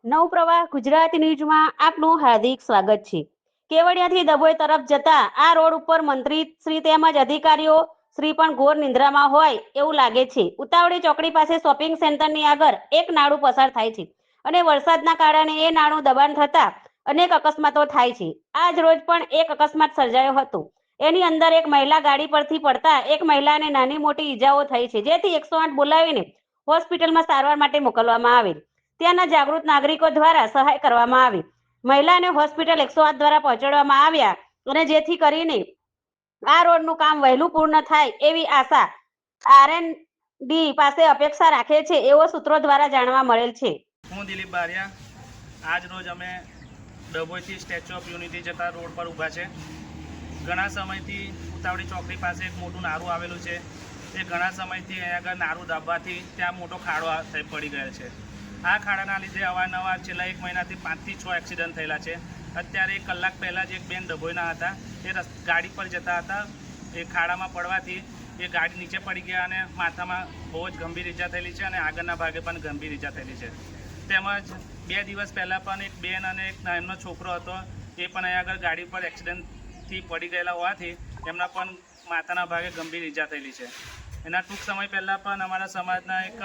નવપ્રવાહ ગુજરાતી ન્યૂઝમાં આપનું હાર્દિક સ્વાગત છે। કેવડિયાથી ડભોઈ તરફ જતા આ રોડ ઉપર મંત્રી શ્રી તેમજ અધિકારીઓ શ્રી પણ ઘોર નિંદ્રામાં હોય એવું લાગે છે। ઉતાવળી ચોકડી પાસે શોપિંગ સેન્ટરની આગળ એક નાળું પસાર થાય છે અને વરસાદના કારણે એ નાળું દબાણ થતા અનેક અકસ્માતો થાય છે। આજ રોજ પણ એક અકસ્માત સર્જાયો હતો। એની અંદર એક મહિલા ગાડી પરથી પડતા એક મહિલાને નાની મોટી ઈજાઓ થઈ છે, જેથી 108 બોલાવીને હોસ્પિટલમાં સારવાર માટે મોકલવામાં આવેલ। ત્યાંના જાગૃત નાગરિકો દ્વારા સહાય કરવામાં આવી। મહિલાને હોસ્પિટલ 108 દ્વારા પહોંચાડવામાં આવ્યા અને જેથી કરીને આ રોડનું કામ વહેલું પૂર્ણ થાય એવી આશા આરએનડી પાસે અપેક્ષા રાખે છે એવો સૂત્રો દ્વારા જાણવા મળેલ છે। હું દિલીપ બારિયા। આજ રોજ અમે ડભોઈથી સ્ટેચ્યુ ઓફ યુનિટી જતા રોડ પર ઊભા છે। ઘણા સમયથી ઉતાવળી ચોકડી પાસે એક મોટું નારું આવેલું છે। એ ઘણા સમયથી અહીંયા આગળ નારું દાબવાથી ત્યાં મોટો ખાડો પડી ગયેલ છે। આ ખાડાના લીધે અવારનવાર છેલ્લા 1 મહિનાથી 5 થી 6 એક્સિડન્ટ થયેલા છે। અત્યારે 1 કલાક પહેલાં જ એક બેન ડભોઈના હતા, એ ગાડી પર જતા હતા, એ ખાડામાં પડવાથી એ ગાડી નીચે પડી ગયા અને માથામાં બહુ જ ગંભીર ઈજા થયેલી છે અને આગળના ભાગે પણ ગંભીર ઈજા થયેલી છે। તેમજ 2 દિવસ પહેલાં પણ એક બેન અને એક એમનો છોકરો હતો, એ પણ અહીંયા આગળ ગાડી પર એક્સિડન્ટથી પડી ગયેલા હોવાથી એમના પણ માથાના ભાગે ગંભીર ઈજા થયેલી છે। એના ટૂંક સમય પહેલાં પણ અમારા સમાજના એક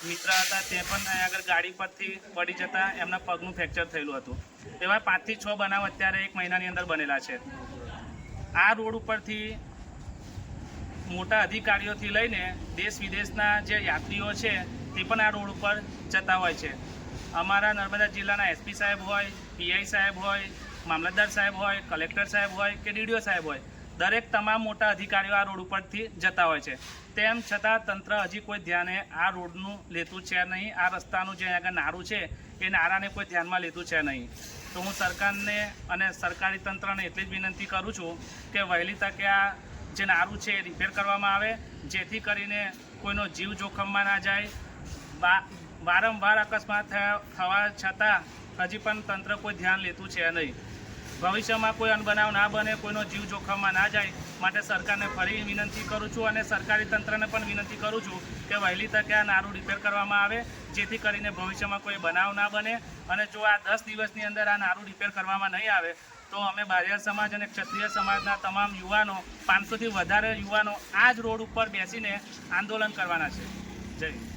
મિત્ર હતા, તે પણ અહીંયા આગળ ગાડી પરથી પડી જતાં એમના પગનું ફ્રેક્ચર થયેલું હતું। એવા 5 થી 6 બનાવ અત્યારે 1 મહિનાની અંદર બનેલા છે। આ રોડ ઉપરથી મોટા અધિકારીઓથી લઈને દેશ વિદેશના જે યાત્રીઓ છે તે પણ આ રોડ ઉપર જતા હોય છે। અમારા નર્મદા જિલ્લાના એસપી સાહેબ હોય, પીઆઈ સાહેબ હોય, મામલતદાર સાહેબ હોય, કલેક્ટર સાહેબ હોય કે ડીડીઓ સાહેબ હોય, દરેક તમામ મોટા અધિકારીઓ આ રોડ ઉપરથી જતા હોય છે। તેમ છતાં તંત્ર હજી કોઈ ધ્યાને આ રોડનું લેતું છે નહીં। આ રસ્તાનું જે આગળ નારું છે એ નારાને કોઈ ધ્યાનમાં લેતું છે નહીં। તો હું સરકારને અને સરકારી તંત્રને એટલી જ વિનંતી કરું છું કે વહેલી તકે આ જે નારું છે એ રિપેર કરવામાં આવે, જેથી કરીને કોઈનો જીવ જોખમમાં ના જાય। વારંવાર અકસ્માત થવા છતાં હજી પણ તંત્ર કોઈ ધ્યાન લેતું છે નહીં। ભવિષ્યમાં કોઈ અનબનાવ ના બને, કોઈનો જીવ જોખમમાં ના જાય માટે સરકારને ફરી વિનંતી કરું છું અને સરકારી તંત્રને પણ વિનંતી કરું છું કે વહેલી તકે આ નારું રિપેર કરવામાં આવે, જેથી કરીને ભવિષ્યમાં કોઈ બનાવ ના બને। અને જો આ 10 દિવસની અંદર આ નારું રિપેર કરવામાં નહીં આવે તો અમે બારિયા સમાજ અને ક્ષત્રિય સમાજના તમામ યુવાનો, 500થી વધારે યુવાનો આ જ રોડ ઉપર બેસીને આંદોલન કરવાના છે। જય હિન્દ।